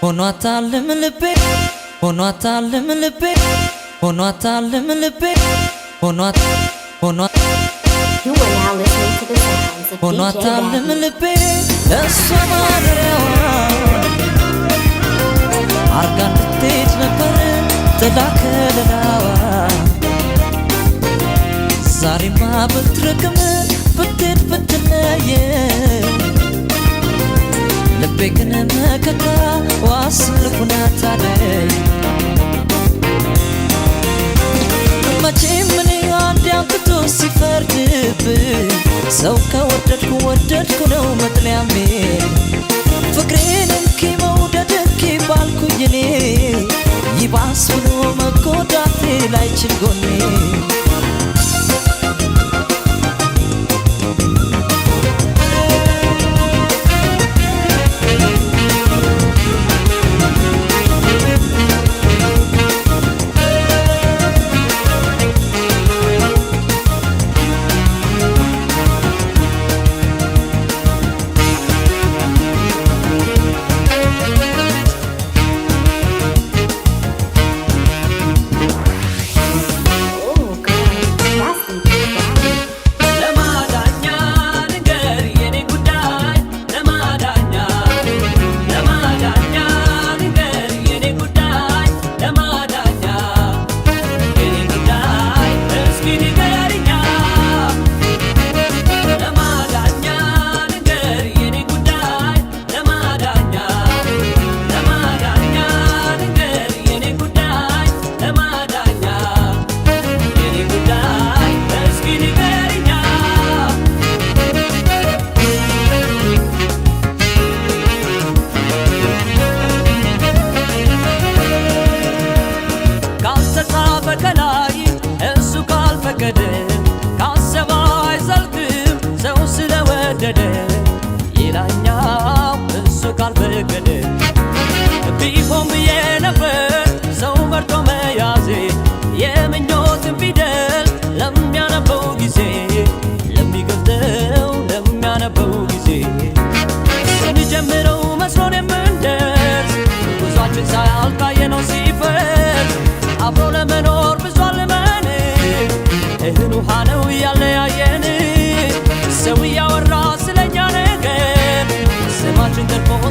ሆኗታልም ልቤ ሆኗታልም ልቤ ሆኗታልም ልቤ ሆኗት ሆኗት You are now listening to the sounds of ሆኗታልም DJ ልቤ እሷ ማደሪያዋ አርጋ እንድትሄድ ነበር ጥላ ከለላዋ ዛሬማ ብትርቅም ብትሄድ ብትለየ ልቤ ግን መከታ ዋስልኩናታለይ መቼም እኔ አንድ አንክቶ ሲፈርድብኝ ሰው ከወደድኩ ወደድኩ ነው መጥለያሜ ፍቅሬን እንኪ መውደድ እንኪ ባልኩኝ እኔ ይባስ ብሎ መጎዳቴ ላይችል ጎኔ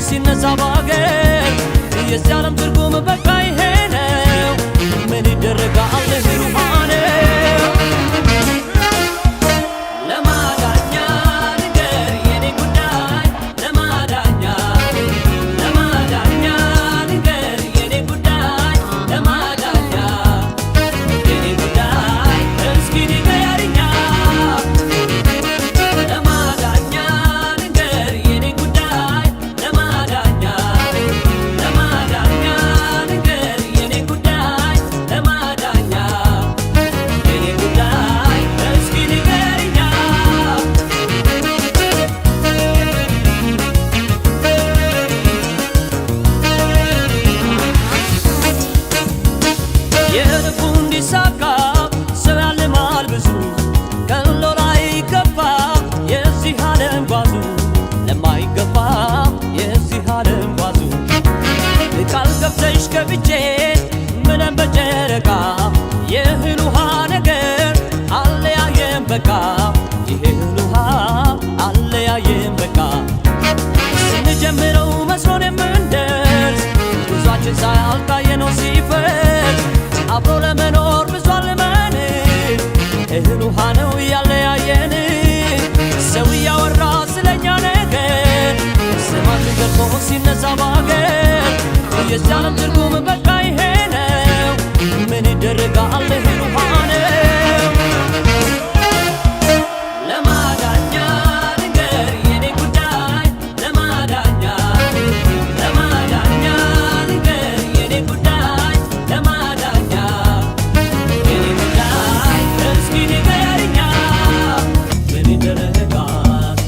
ሲነዛ ባገር የዚህ ዓለም ትርጉም በቃ ይሄ ነው ምን ይደረጋል ህሩሃነ ለማዳኛ ንገር የኔ ጉዳይ ለማዳኛ ለማዳኛ ንገር የኔ ጉዳይ ለማዳኛ የኔ ጉዳይ እስኪ ንገሪኛ ለማዳኛ ንገር የኔ ጉዳይ ለማዳኛ ለማዳኛ ንገር የኔ ጉዳይ ለማዳኛ የኔ ጉዳይ እስኪ ንገሪኛ የልቡ እንዲሳካ ሰው ያልማል ብዙ ቀሎ ላይ ገባ የዚህ ዓለም ጓዙ ለማይገባ የዚህ ዓለም ጓዙ ቃል ገብተሽ ገብቼ ምንም በጨረቃ የእህል ውሃ ነገር አለያየን በቃ የእህል ውሃ አለያየን በቃ ስንጀምረው መስሎን የምንደርስ ጉዟችን ሳያልቃየነው ሲፈርስ አብሮ ለመኖር ብዙ አልመን እህል ውሃ ነው ያለያየን ሰው እያወራ ስለኛ ነገር ስማችን ገርፎ ሲነዛ ባገር የዚህ ዓለም ትርጉም በቃ ይሄ ነው ምን ይደረጋል እህል ውሃ ነው ለማዳኛ ንገር የኔ ጉዳይ ለማዳኛ ለማዳኛ ንገር የኔ ጉዳይ ለማዳኛ የኔ ጉዳይ እስኪ ንገሪኛ ምን ይደረጋል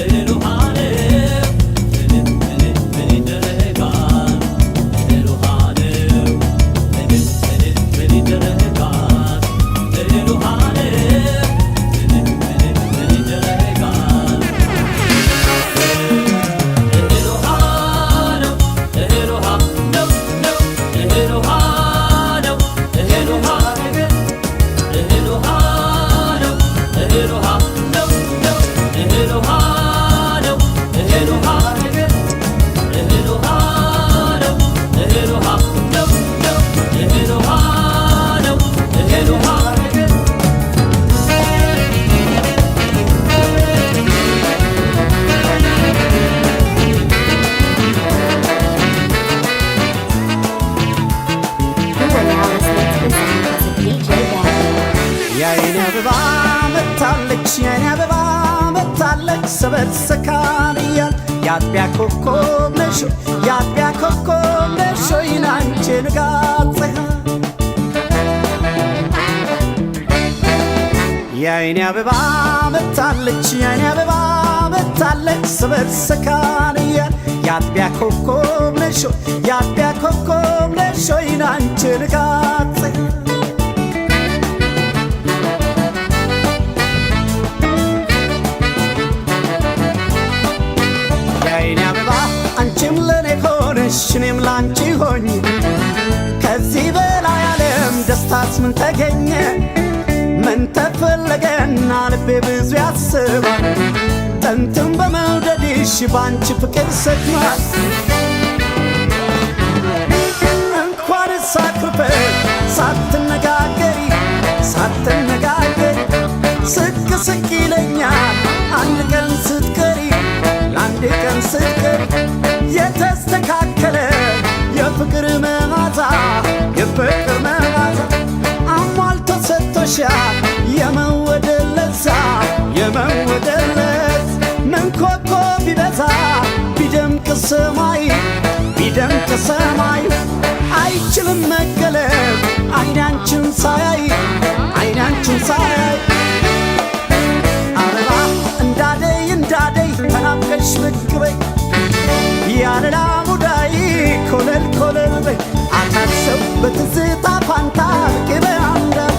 እህል ውሃ ነው ምን ይደረጋል እህል ውሃ ነው ምን ይደረጋል መታለች የኔ አበባ መታለች ሰበር ሰካን እያል የአጥቢያ ኮከብ ነሽ የአጥቢያ ኮከብ ነሽ ናንቺ ንጋት ፀሐይ የኔ አበባ መታለች የኔ አበባ መታለች ሰበር ሰካን እያል የአጥቢያ ኮከብ ነሽ የአጥቢያ ኮከብ ነሽ ናንቺ ንጋት ፀሐይ አንቺም ለኔ ሆነሽ እኔም ላንቺ ሆኝ ከዚህ በላይ ዓለም ደስታስ ምን ተገኘ ምን ተፈለገና ልቤ ብዙ ያስባል ጥንትም በመውደድሽ ባንቺ ፍቅር ሰክኗል እንኳን ሳቅርበሽ ሳትነጋገሪ ስቅ ስቅ ይለኛል አንድ ቀን ስትቀሪ ለአንድ ቀን ስትቀሪ የተስተካከለ የፍቅር መዓዛ የፍቅር መዓዛ አሟልቶ ሰጥቶሻል የመወደድ ለዛ የመወደድ ለዛ ምን ኮከብ ቢበዛ ቢደምቅ ሰማይ አይችልም መገለብ አይናንችን ሳያይ አበባ እንዳደይ ተናፍቀሽ ብቅ በይ ያለላ ሙዳይ ኮለል በይ አታሰብ በትዝታ ፋንታ ቅበ አንዳት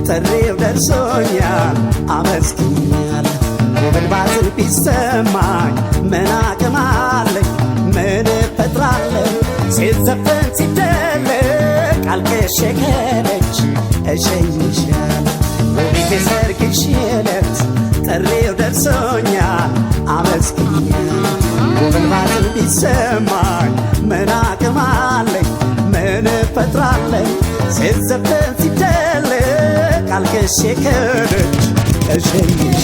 ጥሪው ደርሶኛል አመስግኛለሁ ውበት ባዝር ቢሰማኝ ምን አቅም አለኝ ምን እፈጥራለሁ ሲዘፈን ሲደለቅ አልቅሼ ከደጅ እሸኝሻለሁ ውቤቴ ሰርግሽ ዕለት ጥሪው ደርሶኛል አመስግኛለሁ ውበት ባዝር ቢሰማኝ ምን አቅም አለኝ ምን እፈጥራለሁ ሲዘፈን ሲደለቅ አልቅሼ ከደጅ እሸኝሽ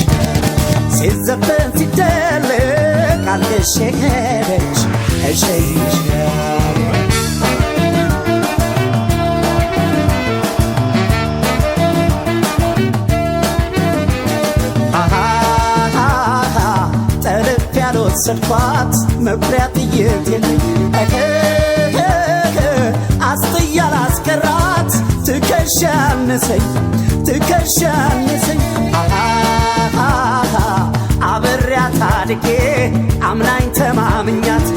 ሲዘፈን ሲደለቅ አልቅሼ ከደጅ እሸኝሽ ጠልፍ ያልወሰድኳት መኩሪያ ጥይት የለኝ አስጥያ ላስቀራት ትከሻነሰኝ አብሬያት አድጌ አምናኝ ተማምኛት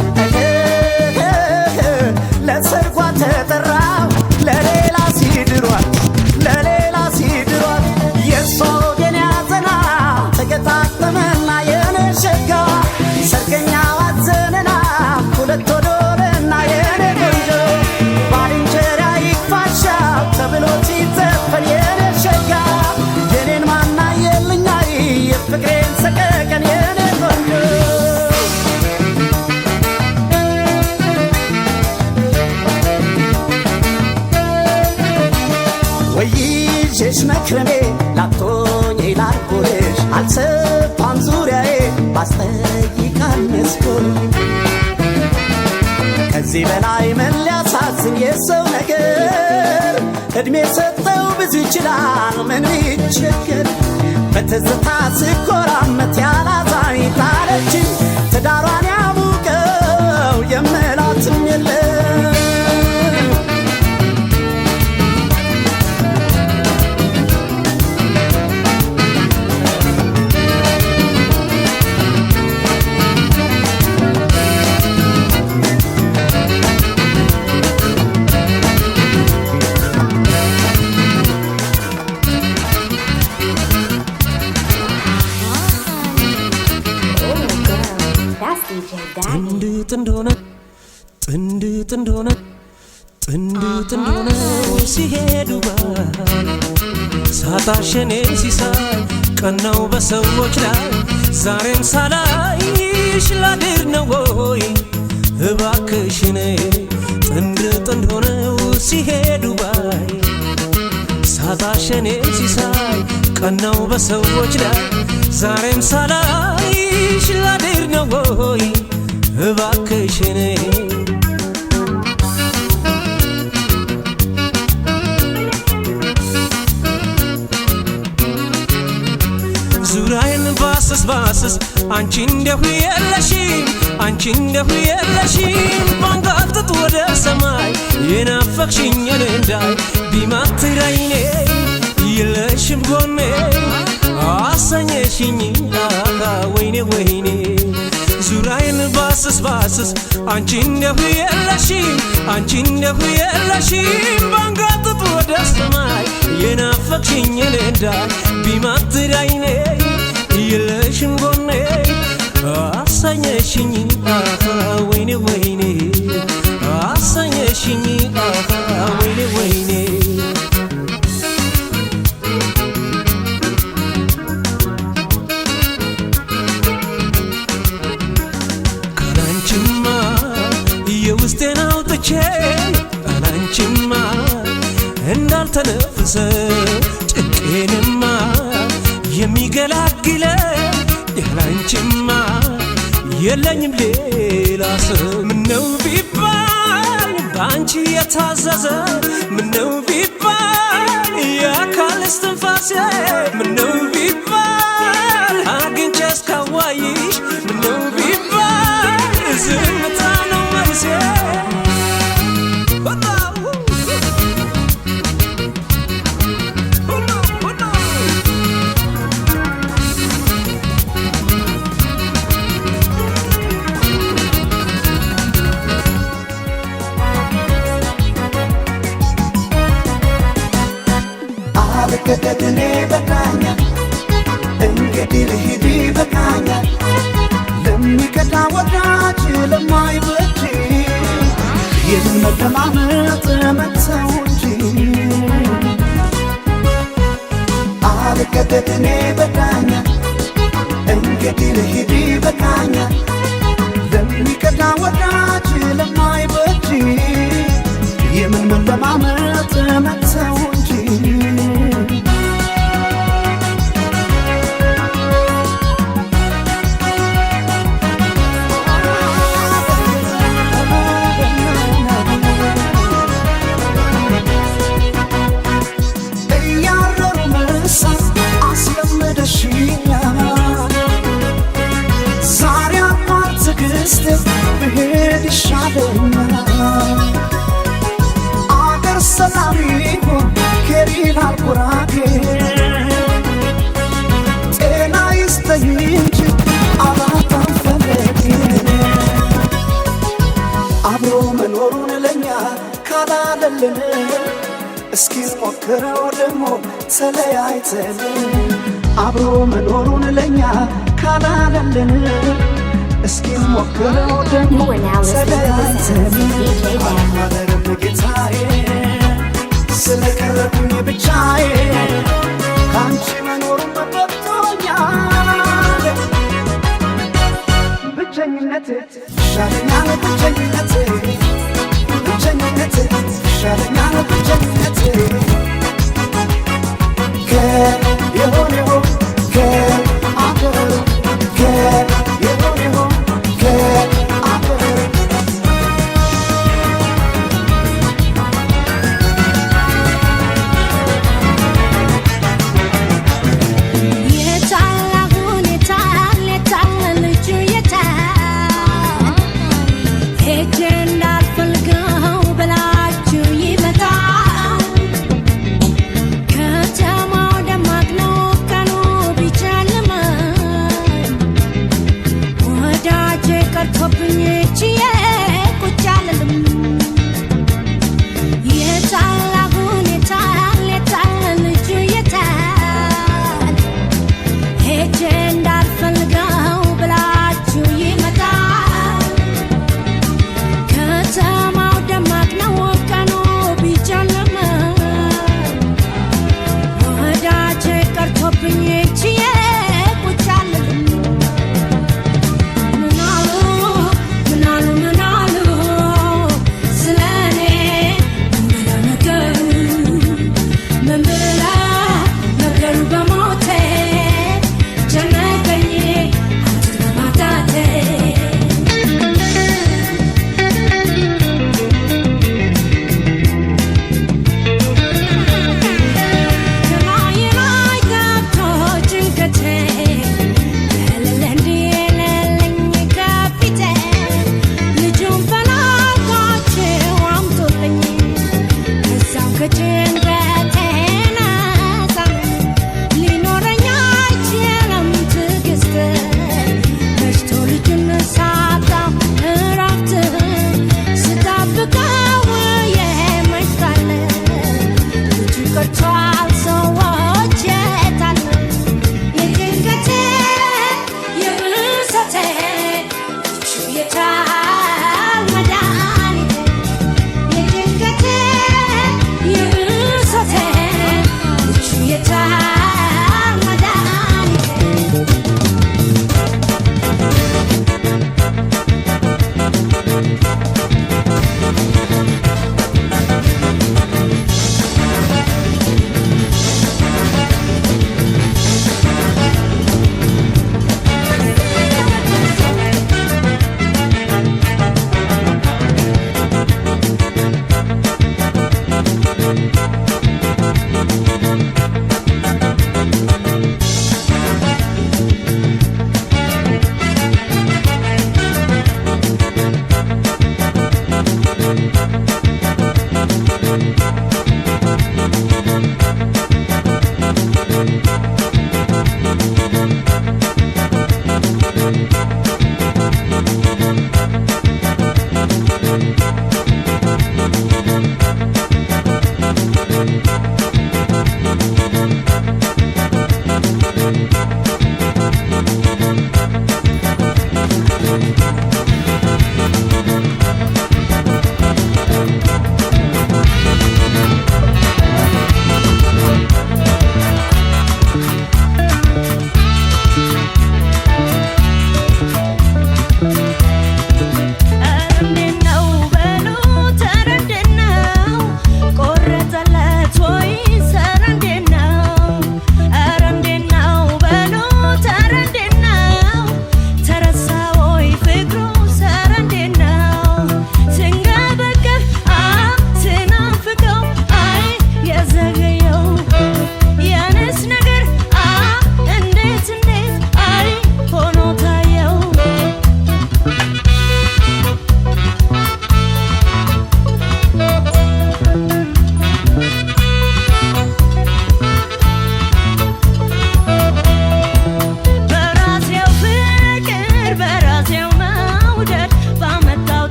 ለሰርጓ ተጠራው ለሌላ ሲድሯት የሷ ወገን ያዘና ተገጣጠመና የኔ ሸጋ ሰርገኛው አዘነና ሁለት ወዶረና የኔ ቆንጆ ባልንጀራ ይክፋሻው ተብሎ ሲዘፈን የኔ ሸጋ የኔን ማና የልኛይ የፍቅሬን ሰቀቀን የኔ ቆንጆ ወይዤሽ መክረሜ ላቶኝ ላልኩልሽ አልሰፋም ዙሪያዬ ባስጠይቃል መስኮል ከዚህ በላይ ምን ሊያሳዝን የሰው ነገር ዕድሜ ሰጠው ብዙ ይችላል ምን ይቸገር በትዝታ ስኮራመት ያላዛኝ ጣለችኝ ትዳሯን ያሙቀው የምላትም የለም ጥንድ ጥንድ ሆነው ሲሄዱ ሳታሸኔ ሲሳይ ቀናው በሰዎች ላይ ዛሬም ሳላይሽ ላድር ነው ወይ እባክሽኔ ጥንድ ጥንድ ሆነው ሲሄዱ ሳታሸኔ ሲሳይ ቀናው በሰዎች ላይ ዛሬም ሳላይሽ ላድር ነው ወይ እባክሽኔ ዙራዬን ባስስ አንቺ እንደሁ የለሽም አንቺ እንደሁ የለሽም ባንጋጥጥ ወደ ሰማይ የናፈቅሽኝን እንዳይ ቢማትር ዓይኔ የለሽም ጎኔ አሰኘሽኝ ወይኔ ወይኔ ዙራዬን ባስስ አንቺ እንደሁ የለሽም አንቺ እንደሁ የለሽም ባንጋጥጥ ወደ ሰማይ የናፈቅሽኝን እንዳይ ቢማትር ዓይኔ የለሽም ጎኔ አሰኘሽኝ ወይኔ ወይኔ አሰኘሽኝ ወይኔ ወይኔ ካላንቺማ የውስጤን አውጥቼ ካላንቺማ እንዳልተነፍሰ ጭንቄንማ የሚገላግለ ያላንቺማ የለኝም ሌላ ሰው ምነው ቢባል በአንቺ የታዘዘ ምነው ቢባል የአካል እስትንፋሴ ምነው ቢባል አግኝቼ እስካዋይሽ ምነው ቢባል ዝምታ ነው መልሴ ከደድኔ በቃኛ እንግዲህ ልሂድ በቃኛ ለሚከዳ ወዳጅ ለማይበጅ የምን መደማመጥ መተው እንጂ አልከደድኔ በቃኛ እንግዲህ ልሂድ በቃኛ ለሚከዳ ወዳጅ ለማይበጅ የምን መደማመጥ መተው እንጂ ብሄድ ይሻለኛል አገር ሰላም ይሁን ከሪናል ጉራጌ ጤና ይስጠኝ እንጂ አላጣም ፈለጌ አብሮ መኖሩን ለኛ ካላለልን እስኪ ሞክረው ደግሞ ተለያይተን አብሮ መኖሩን ለኛ ካላለልን እስኪ ሞክረው ደግሞ ተለያይተን አልማረርም ጌታዬ ስለቀረብኝ ብቻዬ ካንቺ መኖሩን በቅቶኛል ብቸኝነት ይሻለኛል ብቸኝነት ብቸኝነት ይሻለኛል ብቸኝነት ከየሆነው ከአገሩ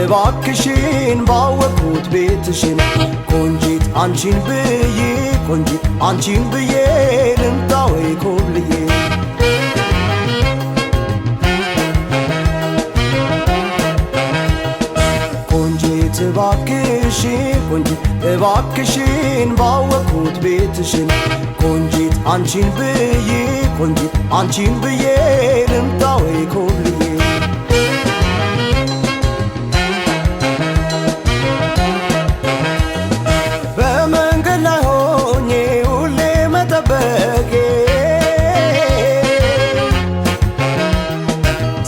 እባክሽን ባወቅኩት ቤትሽን ቆንጂት አንቺን ብዬ ቆንጂት አንቺን ብዬ ልምጣ ወይ ኮብልዬ ቆንጂት እባክሽን ቆንጂት እባክሽን ባወቅኩት ቤትሽን ቆንጂት አንቺን ብዬ ቆንጂት አንቺን ብዬ ልምጣ ወይ ኮብልዬ በመንገድ ላይ ሆኜ ሁሌ መጠበቄ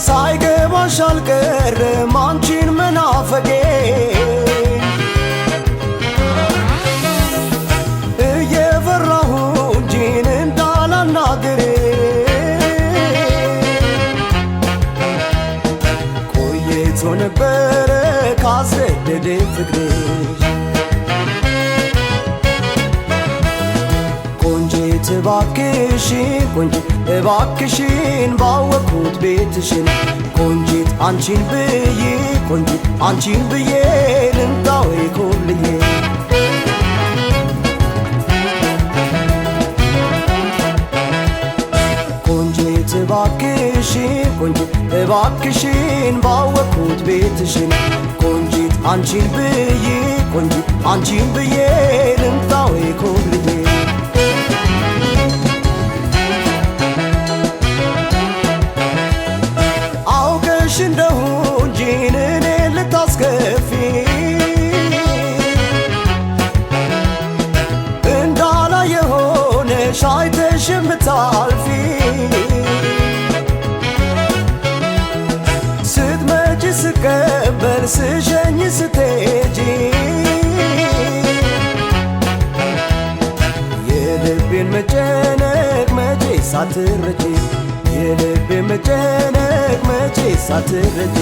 ሳይገባሽ አልቀረም አንቺን መናፈቄ እየፈራሁ እንጂን እንዳላናግር ቆይቶ ነበረ ካስረደደኝ ፍቅርሽ ቆንጂት እባክሽን ቆንጂት እባክሽን ባወቅኩት ቤትሽን ቆንጂት አንቺን ብዬ ቆንጂት አንቺን ብዬ ልምጣ ወይ ኮብልዬ ቆንጂት እባክሽን ቆንጂት እባክሽን ባወቅኩት ቤትሽን ቆንጂት አንቺን ብዬ ቆንጂት አንቺን ብዬ ልምጣ ወይ ኮብልዬ እንደሁ እንጂን እኔ ልታስከፊ እንዳላየ ሆነሽ አይተሽ የምታልፊ ስትመጪ ስቀበል ስሸኝ ስትሄጂ የልቤን መጨነቅ መቼ ሳትረጂ የልቤ መጨነቅ መቼ ሳትረጂ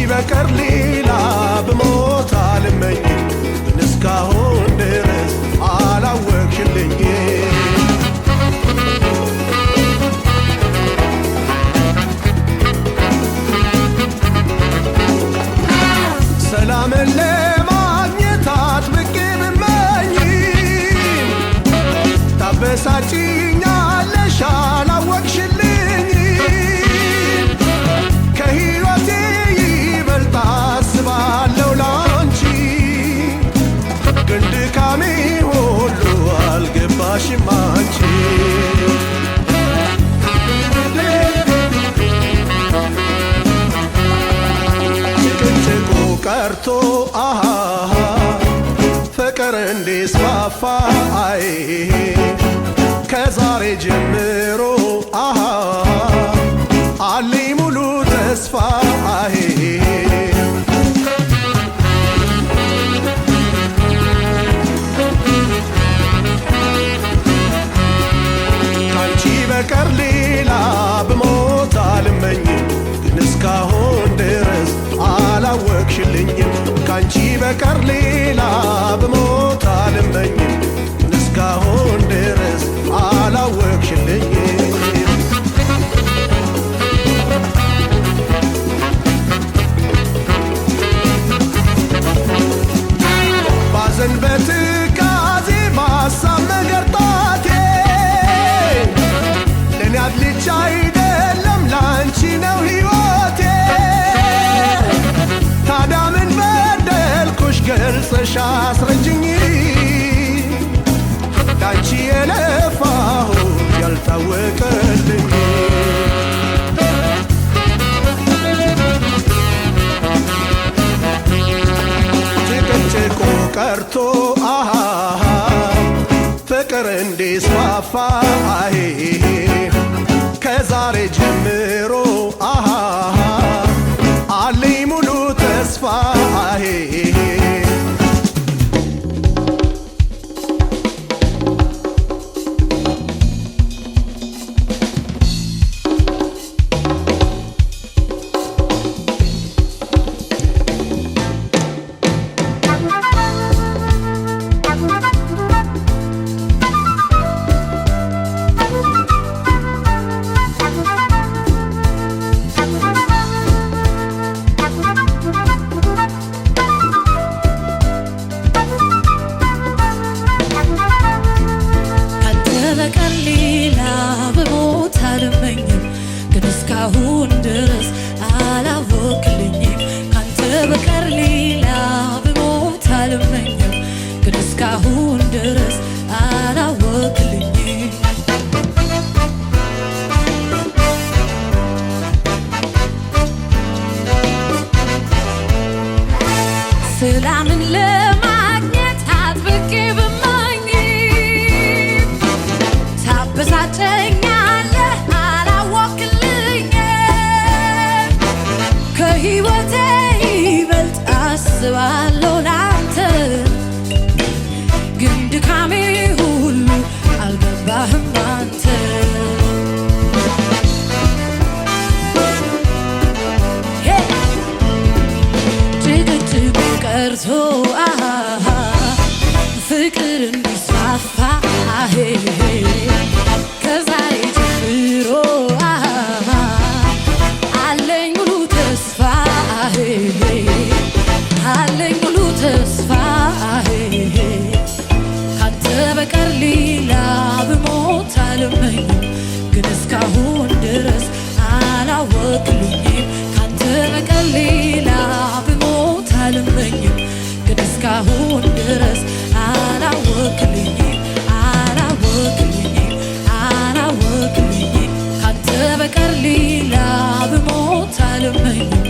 በቀር ሌላ ብሞት አልመኝም እስካሁን ድረስ አላወቅሽልኝም ሰላምን ለማግኘት አጥብቄ ብመኝም ታበሳጭኛለሽ አላወቅሽልኝም ከሕይወቴ አስባለሁ ላንቺ ግን ድካሜ ሁሉ አልገባሽም አንቺ ጭቅጭቁ ቀርቶ ፍቅር እንዲስፋፋ አይ ከዛሬ ጀምሮ አለኝ ሙሉ ተስፋ አይ በቀር ሌላ ብሞት አልመኝም ግን እስካሁን ድረስ አላወቅሽልኝም ካንቺ በቀር ሌላ ብሞት አልመኝም ግን እስካሁን ድረስ አላወቅሽልኝም ባዘን በትካዜ ባሳብ መገርጣቴ ያድልቻ አይደለም ላንቺ ነው ሕይወቴ ታዲያ ምን በደልኩሽ ገልጸሽ አስረጅኝ ላንቺ የለፋሁ ያልታወቀልኝ ቀርቶ ፍቅር እንዲስፋፋ ከዛሬ ጀምሮ አለኝ ሙሉ ተስፋ እስካሁን ድረስ አላወቅልኝም ካንተ በቀር ሌላ ብሞት አልመኝም ግን እስካሁን ድረስ አላወቅልኝም ሰላምን ለማግኘት አጥብቄ ብመኝ ታበሳጨኛለህ ከህይወቴ ይበልጥ አስባለሁ ላንተ ግን ድካሜ ሁሉ አልገባህም አንተ ጭቅጭቅ ቀርቶ ፍቅር እንዲስፋፋ ከዛሬ ጀምሮ አለኝ ሙሉ ተስፋ ካንተ በቀር ሌላ ብሞት አልመኝም ግን እስካሁን ድረስ አላወቅልኝም ካንተ በቀር ሌላ ብሞት አልመኝም ግን እስካሁን ድረስ አላወቅልኝም ካንተ በቀር ሌላ ብሞት አልመኝም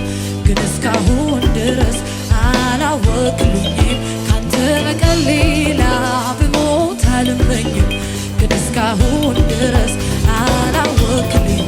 ግን እስካሁን ድረስ አላወቅልኝም ካንተ በቀር ሌላ ብሞት አልመኝም ግን እስካሁን ድረስ አላወቅልኝም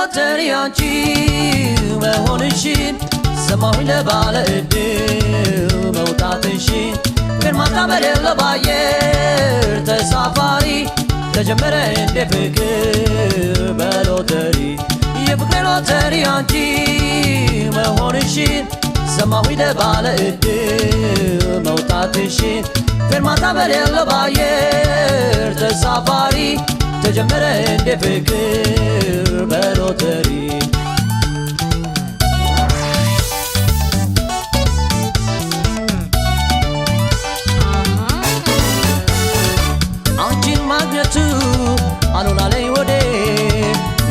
ሎተሪ አንቺ መሆንሽን ሰማሁኝ ለባለ ዕድል መውጣትሽን ፌርማታ በሌለው ባየር ተሳፋሪ ተጀመረ እንደ ፍቅር በሎተሪ የፍቅር ሎተሪ አንቺ መሆንሽን ሰማሁኝ ለባለ ዕድል መውጣትሽን ፌርማታ በሌለው ባየር ተሳፋሪ ተጀመረ እንደ ፍቅር በሎተሪ አንቺን ማግኘቱ አሉላ ላይ ወዴ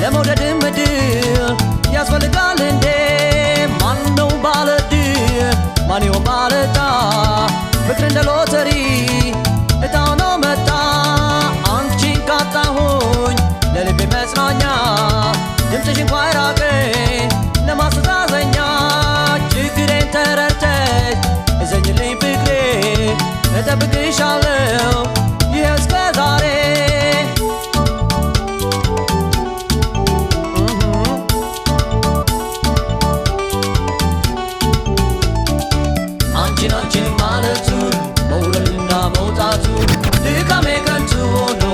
ለመውደድ ምድር ያስፈልጋል እንዴ ማነው ባለድል ማን ይሆን ባለዕጣ ፍቅር እንደ ሎተሪ ዕጣ ሆኖ መጣ አንቺን ካጣሁኝ ለልቤ መጽናኛ ድምፅሽ እንኳ ይራቀኝ ለማስተዛዘኛ ችግሬን ተረድተሽ እዘኝልኝ ፍቅሬ እጠብቅሻለሁ ይህ እስከ ዛሬ አንቺን አንቺን ማለቱ መውረድና መውጣቱ ድካሜ ከንቱ ሆኖ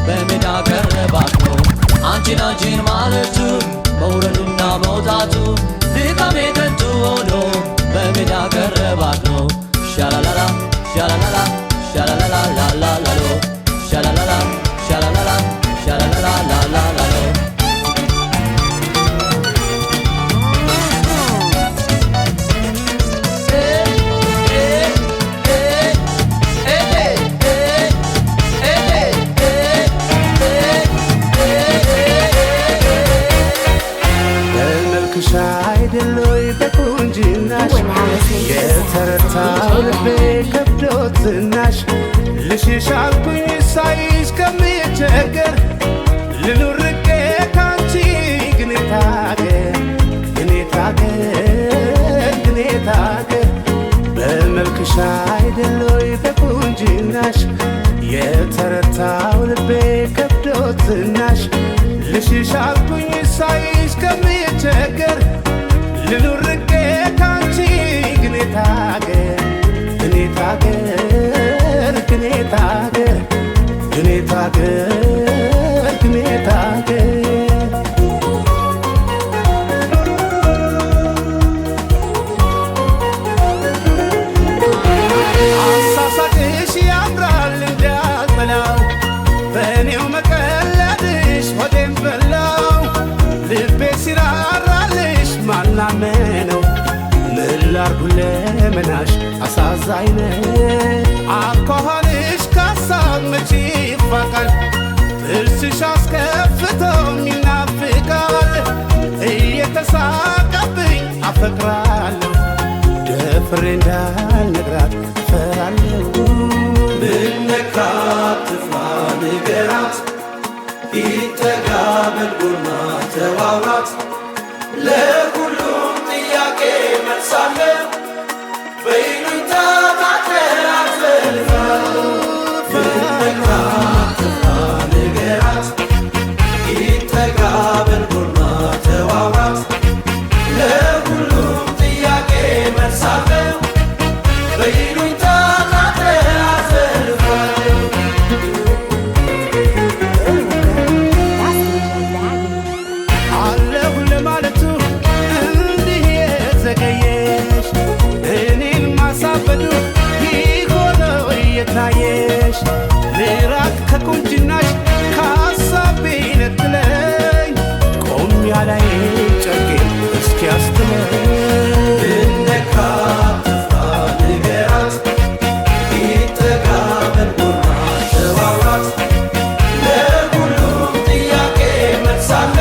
በሜዳ ቀረባት ነው አንቺን አንቺን ማለቱ መውረድና መውጣቱ ድካሜ ከንቱ ሆኖ በሜዳ ቀረባት ነው ሻላላላ ሻላላላ ሻላላላ ላላላሎ ሻላላላ ሻላላላ ሻላላላ ላላላሎ በመልክሽ አይደሎይ በቁንጅናሽ You are now listening to the የተረታው sounds of ልቤ DJ ከብዶት ዝናሽ ልሽሽ አልኩኝ ሳይሽ ከምቸገር ልኑር ርቄ ካንቺ ግን የታገር ግን የታገር ግን የታገር በመልክሽ አይደሎይ በቁንጅናሽ የተረታው ልቤ ከብዶት ዝናሽ ልሽሽ አልኩኝ ሳይሽ ከምቸገር ልኑር ርቄ ካንቺ ግን የታገር ግን የታገር ግን የታገር ግን የታገር ግን የታገር አሳሳቅሽ ያምራል እንዳልበላው በእኔው መቀለድሽ ሆዴን በላው ልቤ ሲራራልሽ ማናመነው ምን ላርጉ ለመናሽ አሳዛኝ ነው አኳኋንሽ ካሳብ መቼ ይፋቃል ጥርስሽ አስከፍቶም ይናፍቃል እየተሳቀብኝ አፈቅራለሁ ደፍሬ እንዳልነግራት ፈራለሁ ብነካት ትፍራ ንገራት ይጠጋ በልጎና ተዋውራት ለሁሉም ጥያቄ መልሳለ በይሉኝታ ታጠራት ፈልፋ ብነካት ትፍራ ንገራት ይጠጋ በልጎና ተዋውራት ለሁሉም ጥያቄ መልሳለ በይሉኝታ ታጠራት ፈልፋ አለሁ ለማለቱ እንዲህ የዘገየሽ እኔን ማሳበዱ ይሆነው እየታየሽ ልራቅ ከቁንጅናሽ ከሀሳቤ ነጥለኝ ቆም ያላይ ጨርቄን እስኪያስትለኝ ብነካት ትፍራ ንገራት ይጠጋ በልጎና ተዋውራት ለሁሉም ጥያቄ መልሳለ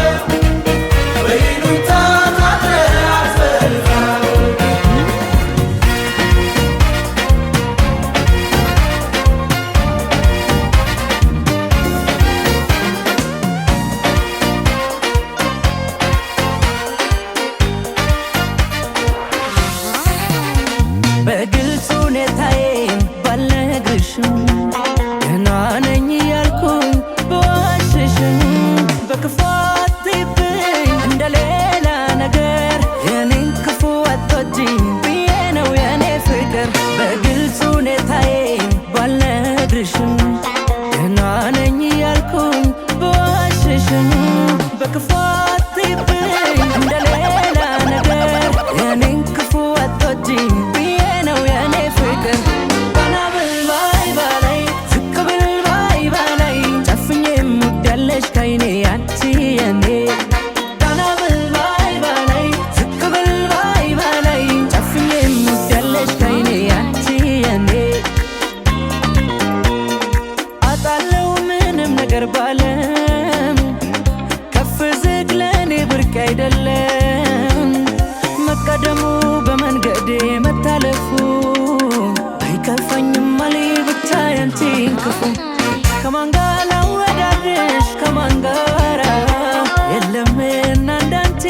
በይሉኝታ ታጠራት ፈልፋ ብነግርሽም ገና ነኝ ያልኩኝ በዋሽሽም በክፉ አትይብኝ እንደሌላ ነገር የኔን ክፉ አትወጂኝ ብዬ ነው የኔ ፍቅር ቀና ብል ባይ ባላይ ዝቅ ብል ባይ ባላይ ጨፍኜ የምወዳለሽ ከይኔ አንቺ የኔ ቀና ብል ባይ ባላይ ዝቅ ብል ባይ ባላይ ጨፍኜ የምወዳለሽ ከይኔ አንቺ የኔ አጣለው ምንም ነገር ባለም ከፍ ዝቅ ለኔ ብርቅ አይደለም መቀደሙ በመንገዴ መታለፉ አይከፋኝም አለ ብቻ ያንቺን ክፉ ከማን ጋር ላወዳድርሽ ከማን ጋራ የለምና እንዳንቺ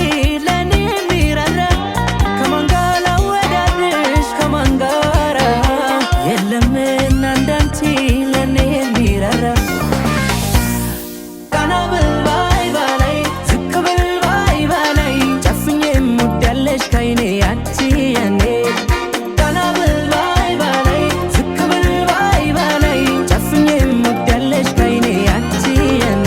ለኔ የሚራራ ከማን ጋር ላወዳድርሽ ከማን ጋራ የለምና እንዳንቺ ለኔ የሚራራ ቀና ብል ባይ ባላይ ዝቅ ብል ባይ ባላይ ጨፍኜ የምወዳለሽ ከይኔ አንቺ የኔ ቀና ብል ባይ ባላይ ዝቅ ብል ባይ ባላይ ጨፍኜ የምወዳለሽ ከይኔ አንቺ የኔ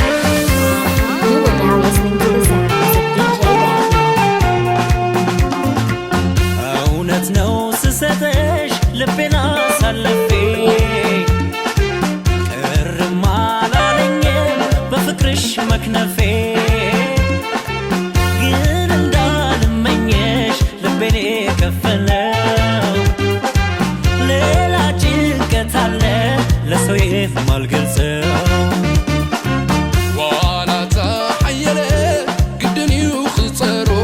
You are now listening to the sounds of DJ Daddy. እውነት ነው ስሰጥሽ ልቤን አሳልፌ ቅርም አላለኝም በፍቅርሽ መክነፌ ግን እንዳልመኘሽ ልቤን የከፈለው ሌላ ጭንቀት አለ ለሰው የማልገልጸው وانا تحيلة قدني وخسرو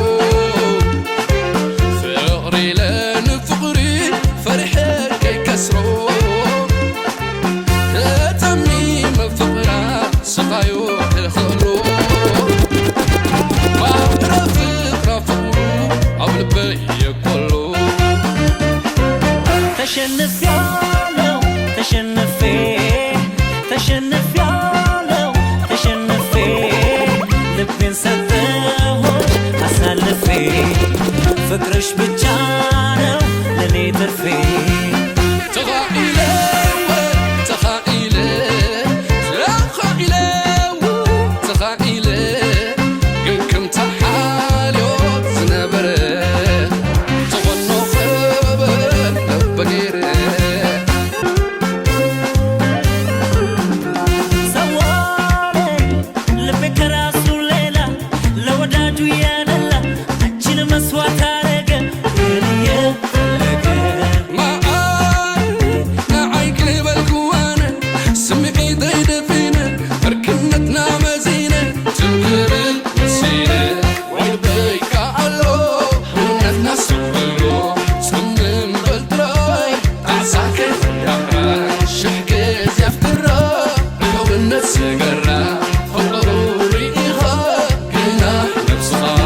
فقري لن فقري فرحة كي كسرو تتمي من فقرة سقايو الخلو وابرا فقرة فقرو قبل بي كله تشنف يالو تشنفي تشنف يالو تشنفي ልቤን ሰጠሁሽ አሳልፌ ፍቅርሽ ብቻ ነው ለኔ ትርፌ تخايلة تخايلة تخايلة تخايلة كم تحاليو زنبرة تغنو خبر لبقيرة ሰዋለኝ ልቤ ከራሱ ሌላ ለወዳጁ ያደላ አንቺን መስዋዕት አረገ እኔ የፈለገ ما نعيك بالكوانة سمعي ديدفينة ركنتنا مزينة تنكر المسينة ويبيك علو ونتنا سبلو سمم بالدراي عساك الدقرا شحكي زيافت الراي لو الناس قرا فضلوا ريخا كنا نفسها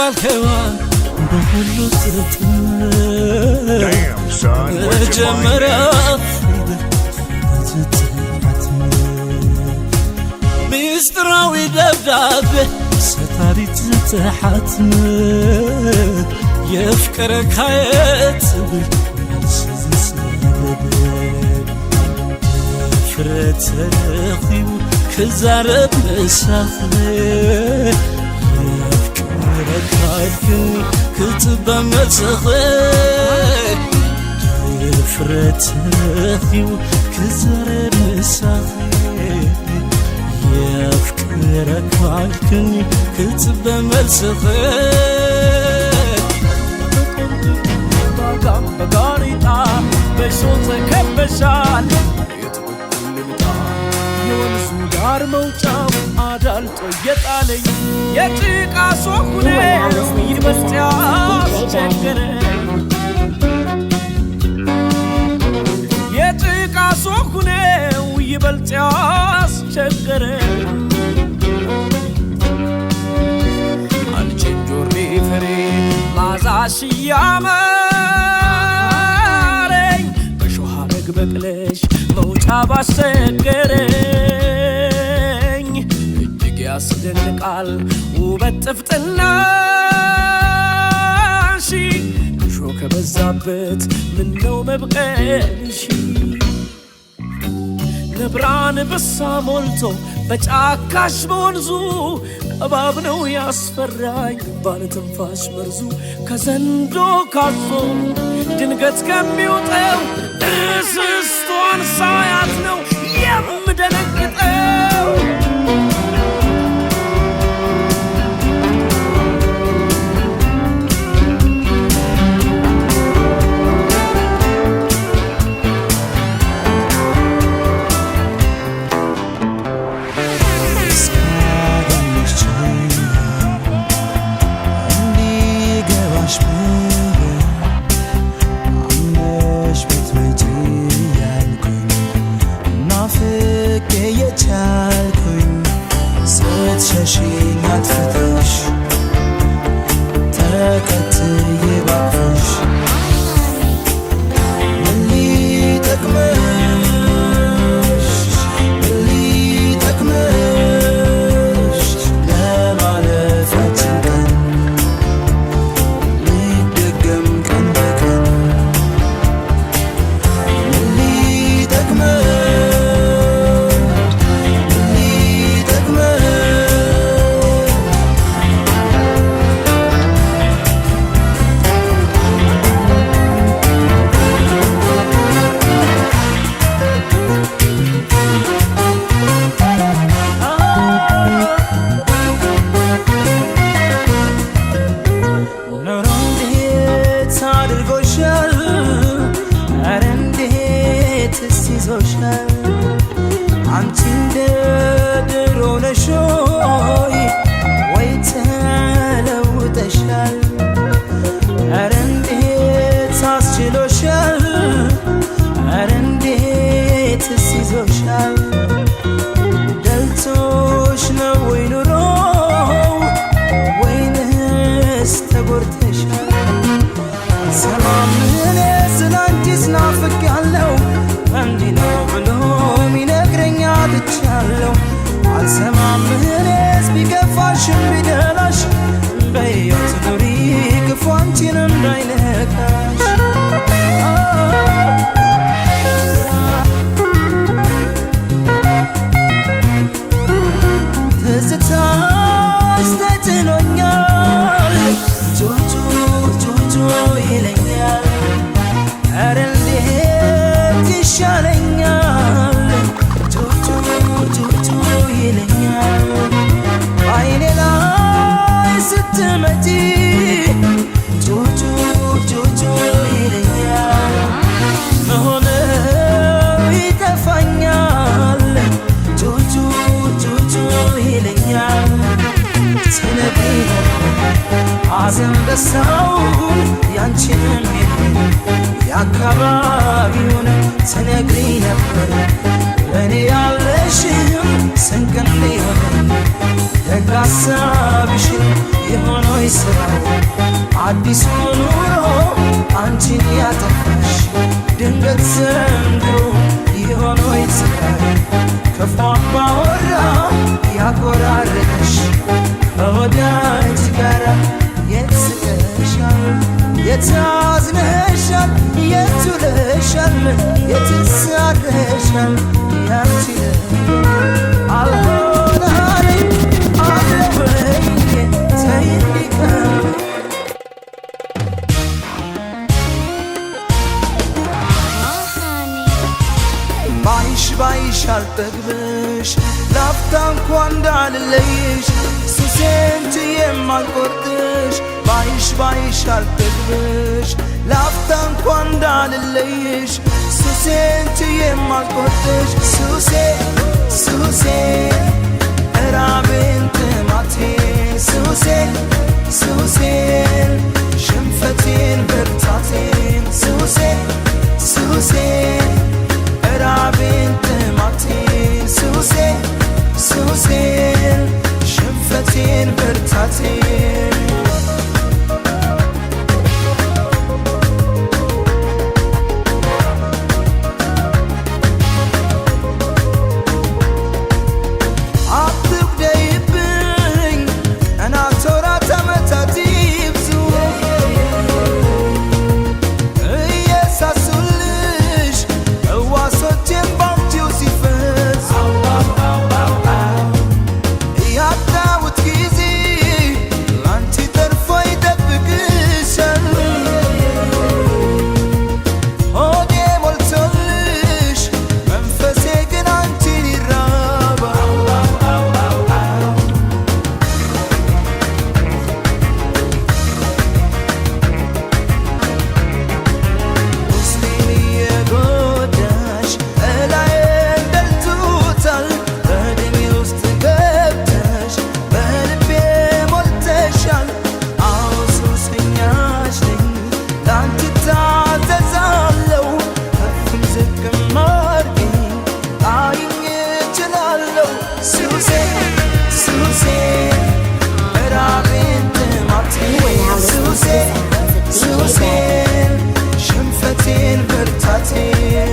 ያልከዋል በሁሉ ጥጥም መጀመሪያት ሚስጥራዊ ደብዳቤ ሰታሪት ዝተሓትም የፍቅረ ካየት ፍረት ረኺቡ ክዛረብ ምሳኽለ የፍቅረ ካየትን ክጽበ መጽኸ ፍረት ረኺቡ ክዛረብ ምሳኽለ የፍቅረ ካየትን ክጽበ መጽኸ በጋሪጣ በሾተ ከበሻል የተበኩልምጣ የወንዙ ዳር መውጫው አዳልጦ የጣለኝ የጭቃ ሶኩኔ ይበልጥ ያስቸገረኝ የጭቃ ሶኩኔው ይበልጥ ያስቸገረኝ አንቺን ጆሪ ፍሬ ማዛሽ ያመረኝ በሾህ ሐረግ በቅለሽ መውጫ ባስቸገረኝ እጅግ ያስደንቃል ውበት ጥፍጥናሽ እሾህ ከበዛበት ምነው መብቀልሽ ነብራን ብሳ ሞልቶ በጫካሽ በወንዙ እባብ ነው ያስፈራኝ ባለ ትንፋሽ መርዙ ከዘንዶ ካዞ ድንገት ከሚወጣው እንስስቷን ሳያት ነው የምደነግጠው አንቺ እንደ ድሮ ነሽ ወይ ተለውጠሻል? ኧረ እንዴት አስችሎሻል? ኧረ እንዴትስ ይዞሻል? ደልቶሽ ነው ወይ ኑሮ ወይንስ ተጎድተሻል? ሰላም እኔ ስላንቺስ ናፍቄያለሁ እንዲህ ነው ብሎ ሚነግረኝ አጥቻለሁ። አልሰማም እኔስ ቢከፋሽም ቢደላሽ በሕይወት ኑሪ ክፉ አንቺን እንዳይነካሽ ትዝታሽ ተጭኖኛል ጆጆ ጆጆ ይለኛል ኧረ እንዴት ይሻለኛል ጆጆ ጆጆ ይለኛል በዓይኔ ላይ ስትመጪ ጆጆ ጆጆ ይለኛል መሆነው ይጠፋኛል ጆጆ ጆጆ ይለኛል ስነግሪኝ ሐዘን ደስታውን ያንቺንም የአካባቢውን ትነግሪኝ ነበር ለእኔ ያለሽም ስንቅ እንዲሆን ደግ ሐሳብሽን የሆነው ይስራው አዲሱ ኑሮ አንቺን ያጠፋሽ ድንገት ዘንድሮ የሆነው ይስራው ክፉ አባወራ ያቆራረጠሽ ከወዳጅ ጋራ የት ስቀሻል የት አዝነሻል የት ውለሻል የት ሳረሻል ያንቺ አልሆን አለኝ አለበኝ ተይ እንዲቀር ባይሽ አልጠግብሽ ላፍታ እንኳ እንዳልለይሽ ሱሴን ችዬም አልቆርጥሽ ባይሽ አልጠግብሽ ላፍታ እንኳ እንዳልለይሽ ሱሴን ችዬም አልቆርጥሽ ሱሴ እራቤን ጥማቴን ሱሴን ሽንፈቴን ብርታቴን ሱሴን እራቤን ጥማቴን ሱሴን ሽንፈቴን ብርታቴን አትጉደይብኝ ቀናት ወራት ዓመታት ይብዙ እየሳሱልሽ ሕዋሶቼን ባንቺው ሲፈሱ ያጣሁት ጊዜ ላንቺ ተርፎ ይጠብቅሻል ሆዴ ሞልቶልሽ መንፈሴ ግን አንቺን ይራባል ውስጤን እየጎዳሽ እላዬን ደልቶታል በደሜ ውስጥ ገብተሽ በልቤ ሞልተሻል አዎ ሱሰኛሽ ነኝ ላንቺ ታዘዛለሁ ከፍም ዝቅም አድርጊኝ ጣይኝ እችላለሁ ሱሴን እራቤን ጥማቴን ሱሴን ሽንፈቴን ብርታቴን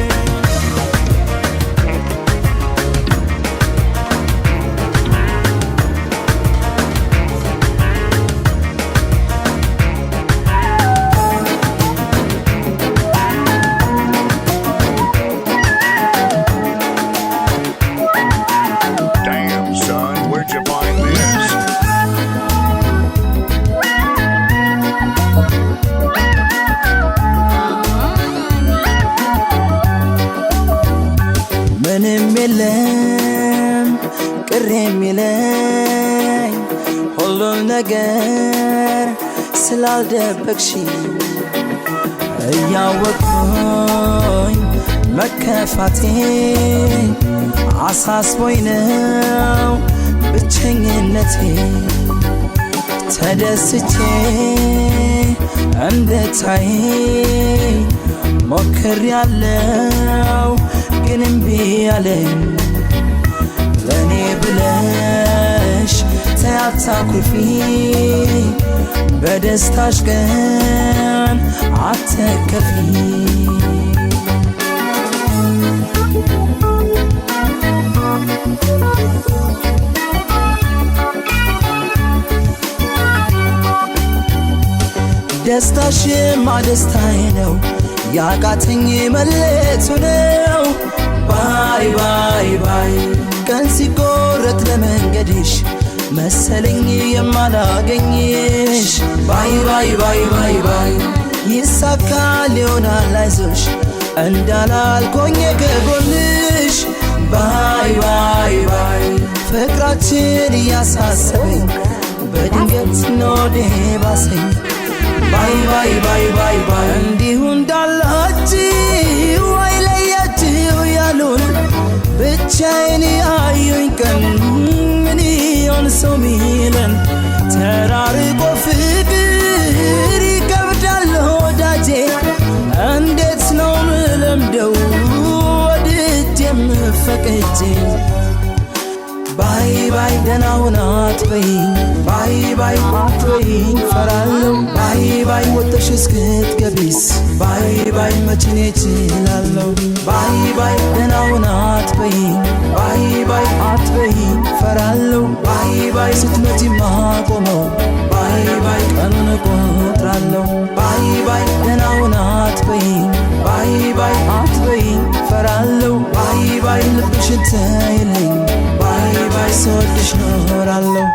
Damn, son, where'd you find this? ምንም የለም ቅር የሚለኝ ሁሉን ነገር ስላልደበቅሽ እያወቅኩኝ መከፋቴ አሳስቦኝ ነው ብቸኝነቴ ተደስቼ እንድታይ ሞክሬያለሁ ግን እምቢ አለኝ ለኔ ብለሽ ተይ አታኩርፊ በደስታሽ ቀን አትከፊ ደስታሽማ ደስታዬ ነው ያቃተኝ መለቱ ነው ባይ ባይ ባይ ቀን ሲቆረጥ ለመንገድሽ መሰለኝ የማላገኝሽ ባይ ባይ ባይ ባይ ባይ ይሳካል ይሆናል አይዞሽ እንዳላልኮኝ ከጎንሽ ባይ ባይ ባይ ፍቅራችን እያሳሰበኝ በድንገት ኖዴ ባሰኝ ባይ ባይ ባይ ባይ ባይ እንዲሁ እንዳላችሁ አይለያችሁ ያሉን ብቻዬን ያዩኝ ቀን ምን ይሆን ሰው ሚለን ተራርቆ ፍቅር ይከብዳል ወዳጄ እንዴት ነው ምለምደው ወድጄ የምፈቅጄ ባይ ባይ ደህና ሁን አትበይኝ ባይ ባይ አትበይኝ ፈራለሁ ባይ ባይ ወጥተሽ እስክትገቢስ ባይ ባይ መቼኔ እችላለሁ ባይ ባይ ደህና ሁን አትበይኝ ባይ ባይ አትበይኝ ፈራለሁ ባይ ባይ ስትመጪ ማቆመው ባይ ባይ ቀኑን እቆጥራለሁ ባይ ባይ ደህና ሁን አትበይኝ ባይ ባይ አትበይኝ ፈራለሁ ባይ ባይ ልብሽን ተይልኝ ባይ ባይ ስወድሽ ኖራለሁ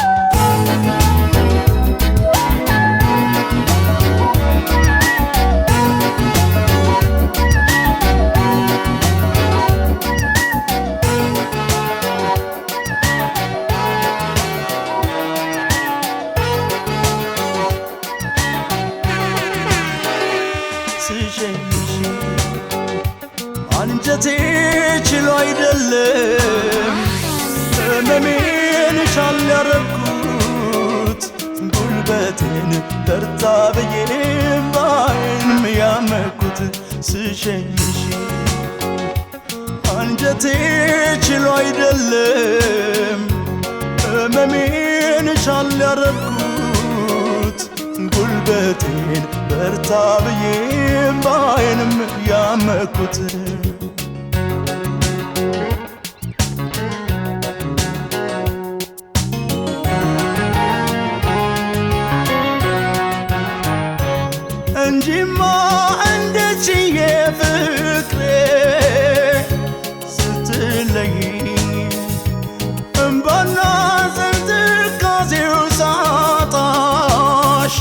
አንጀቴ ችሎ አይደለም ህመሜን ቻል ያረኩት ጉልበቴን በርታ ብዬ ባይንም ያመኩት ስሸኝሽ አንጀቴ ችሎ አይደለም ህመሜን ቻል ያረኩት ጉልበቴን በርታ ብዬ ባይንም ያመኩት እንጂማ እንደችዬ ፍቅሬ ስትለይ እምባና ዘንትካዜው ሳጣሽ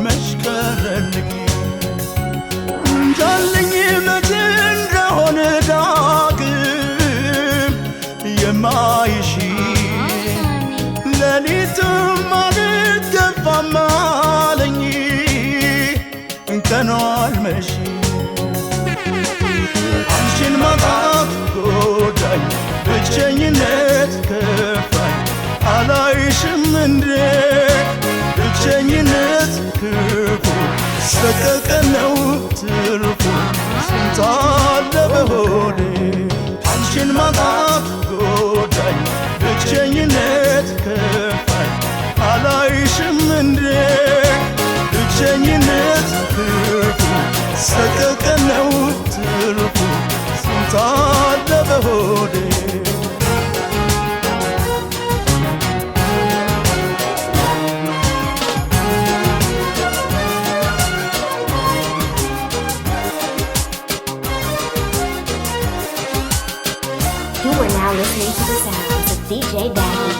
መሽከረልኝ እንጃልኝ መቼ እንደሆነ ዳግም የማይሽ ሌሊቱም አልገባም አለኝ ቀኑ አልመሽ አንቺን ማጣት ጎዳኝ ብቸኝነት ከፋኝ አላይሽም እንዴ ብቸኝነት ክፉ ሰቀቀን ነው ትርፉ ስንት አለ በሆዴ አንቺን ማጣት ጎዳኝ ብቸኝነት ከፋኝ አላይሽም እንዴ ብቸኝነት ክፉ ሰቀቀን ነው ትርፉ ስንት አለ በሆዴ You are now listening to the sounds of DJ Daddy.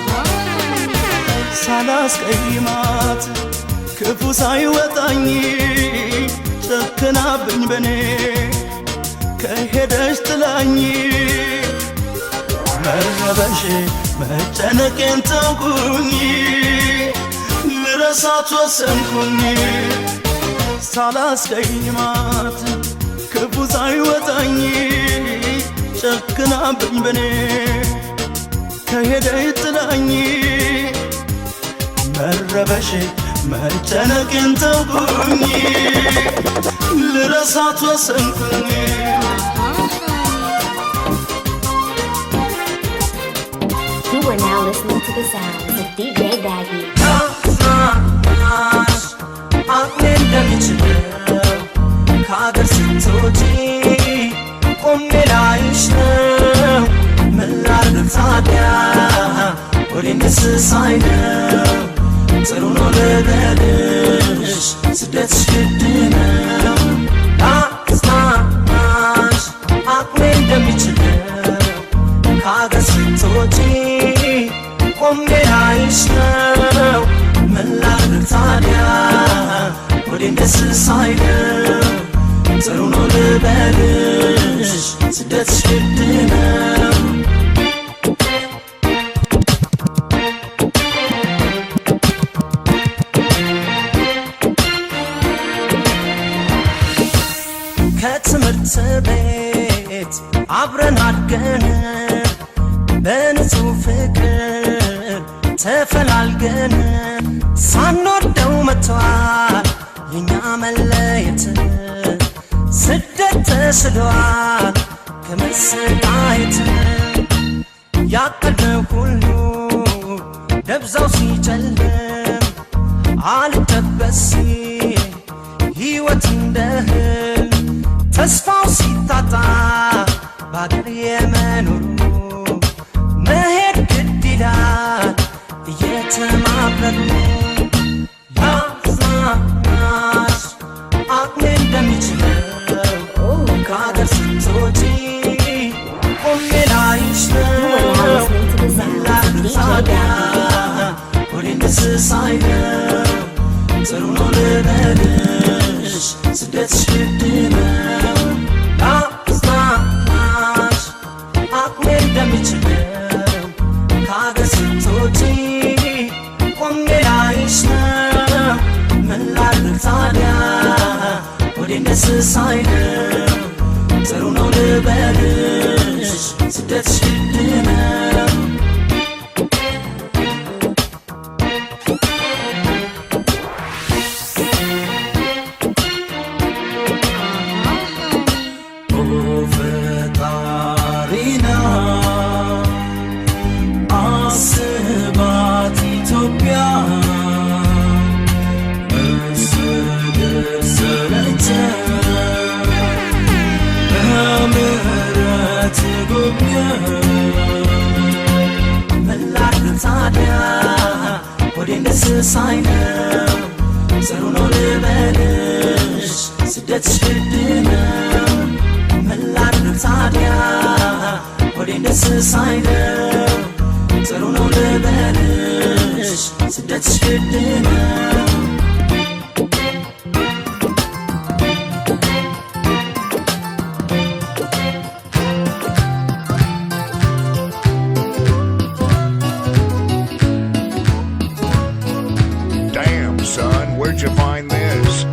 ሳላስቀይማት ክፉ ሳይወጣኝ ጨክናብኝ በኔ ከሄደሽ ጥላኝ መረበሽ መጨነቄን ተውኩኝ ልረሳት ወሰንኩኝ ሳላስቀይማት ክፉ ሳይወጣኝ ጨክናብኝ በኔ ከሄደሽ ጥላኝ መረበሽ መጨነቄን ተውኩኝ ልረሳት ወሰንኩኝ You are now listening to the sounds of DJ Daddy. አቅሜ እንደሚችለው ከአገር ስትወጪ ቆሜ ላይሽ ነው ምን ላድርግ ታዲያ ወዴን ደስሳይ ነው ጥሩ ነው ልበልሽ ስደትሽ ግድ ነው ላጽናናሽ አቅሜ እንደሚችለው ከአገር ስትወጪ ቆሜ ላይሽ ነው ምን ላድርግ ታዲያ ወዴን ደስሳይ ነው ጥሩ ነው ልበልሽ ስደትሽ ግድ ነው ከትምህርት ቤት አብረን አድገን በንጹህ ፍቅር ተፈላልገን ሳንወደው መጥቷል የኛ መለየት ስደት ተስሏል ከመሰቃየት ያቀድነው ሁሉ ደብዛው ሲጨልም አልጠበስ ሕይወት እንደህል ተስፋው ሲታጣ ባገር የመኖሩ መሄድ ግድ ይላል እየተማረሩ ያዝናናሽ አቅሜ እንደሚችለው ከአገር ስትወጪ ቆሜ ላይሽ ነው መላክ ታዲያ ወዴት ደስ አይለው ጥሩ ነው ልበልሽ ስደትሽ ግድ ነው ያዝናናሽ አቅሜ እንደሚችለው ከአገር ስትወጪ ቆሜ ላይሽ ነው መላክ ታዲያ ወዴት ደስ አይለው ጥሩ ነው ልበልሽ ስደትሽ ግድ ነው ሳይነው ጽሩ ነው ልበልሽ ስደትሽ ግድ ነው መላክ ታዲያ ወዴት ደስ ሳይለው ጽሩ ነው ልበልሽ ስደትሽ ግድ ነው Son, where'd you find this?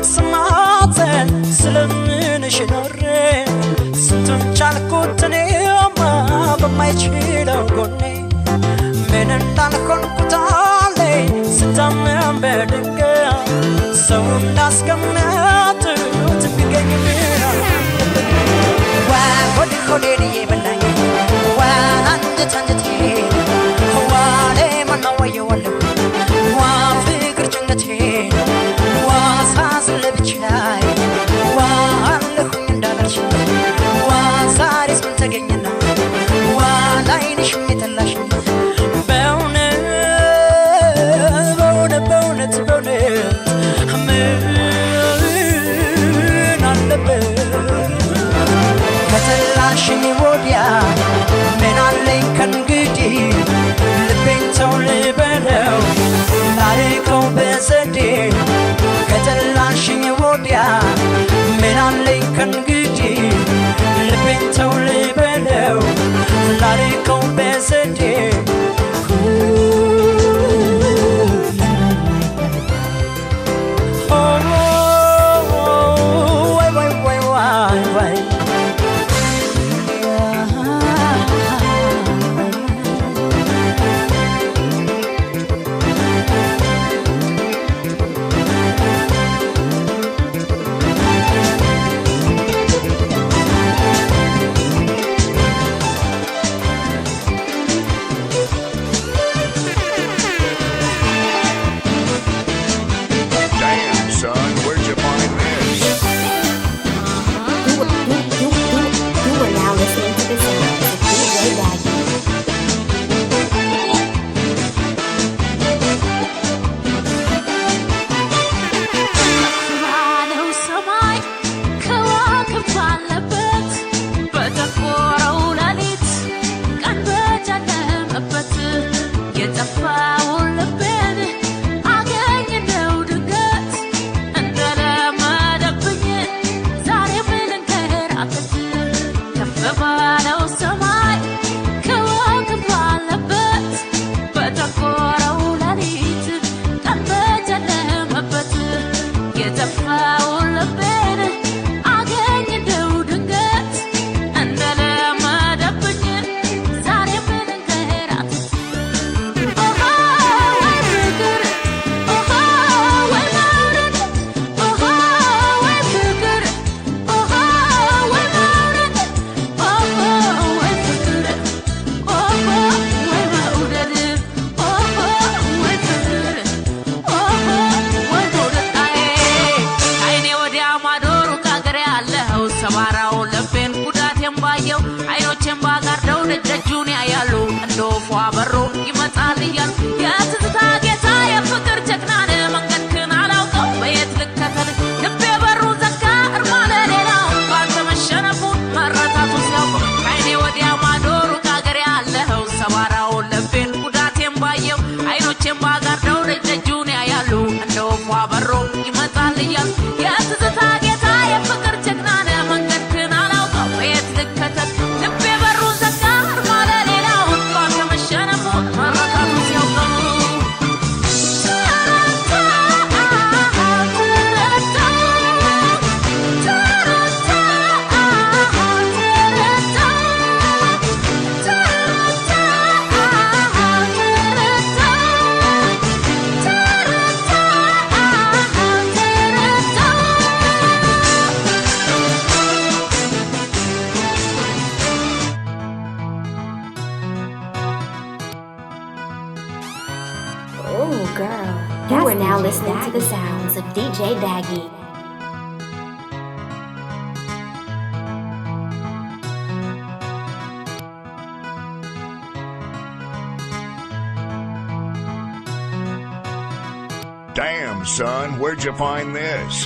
አምላክ ስማፀን ስለምንሽ ኖሬ ስንቱን ቻልኩት እኔማ በማይችለው ጎኔ ምን እንዳልሆንኩት አለኝ ስታመም በድንገት ሰው እንዳስቀመጡት ቢገኝ ብላ ሆዴ ሆዴን እየበላኝ አንጀት አንጀቴን ዋኔ ማናወየዋለሁ ዋ ፍቅር ጭንቀቴን ዋ ሳዝን ለብቻዬ ዋ አለሁኝ እንዳላልሽ ዋ ዛሬስ ምን ተገኘና ዋ ላይንሽ የጠላሽ በእውነት በእውነት በእውነት በእውነት ምን አለበት ከተላሽኝ ወዲያ ምን አለኝ ከእንግዲህ ልቤን ተው ልበለው ላርቀው በዘዴ ከተላሽኝ ወዲያ ምን አለኝ ከእንግዲህ ልቤን ተው ልበለው ላርቀው በዘዴ Damn, son, where'd you find this? You are now listening to the sounds of DJ Daggy. ባለው ሰማይ ከዋክብት ባለበት በጠቆረው ሌሊት ቀን በጨለመበት የጠፋውን ልቤን አገኘነው ድንገት እንደለመደብኝ ዛሬም ልንከራተት ከፍ ባለው ሰማይ ከዋክብት ባለበት በጠቆረው ሌሊት ቀን በጨለመበት የጠፋውን ልቤን አገኘነው ድንገት እንደለመደብኝ ዛሬም ልንከራተት ኦሆ ወይ ፍቅር ኦሆ ወይ መውደድ ኦሆ ወይ ፍቅር ኦሆ ወይ መውደድ ኦሆ ወይ ፍቅር ኦሆ ወይ መውደድ ኦሆ ወይ ፍቅር ኦሆ ወይ መውደድ አይኔ ወዲያ ማዶ ሩቅ አገር ያለኸው ሰባራው ልቤን ጉዳቴን ባየው አይኖቼን ባጋርደው ደጁን ያያሉ እንደ ወፏ በሮ ይመጣል እያሉ የትዝታ ጌታ የፍቅር ጀግናን መንገድክን አላውቀው በየት ልከተል ልቤ በሩ ዘጋ እርማ ለሌላው ባንተ መሸነፉን መረታቱ ሲያውቀው ከአይኔ ወዲያ ማዶ ሩቅ አገር ያለኸው ሰባራው ልቤን ጉዳቴን ባየው አይኖቼን ባጋርደው ደጁን ያያሉ እንደ ወፏ በሮ ይመጣል እያሉ የትዝታ ጌታ የፍቅር ጀግናን መንገድክን አላውቀው በየት ልከተል ልቤ በሩ ዘጋ እርማ ለሌላው ባንተ መሸነፉን መረታቱ ሲያውቀው Oh, girl. You are now listening to the sounds of DJ Daggy. Damn, son, where'd you find this?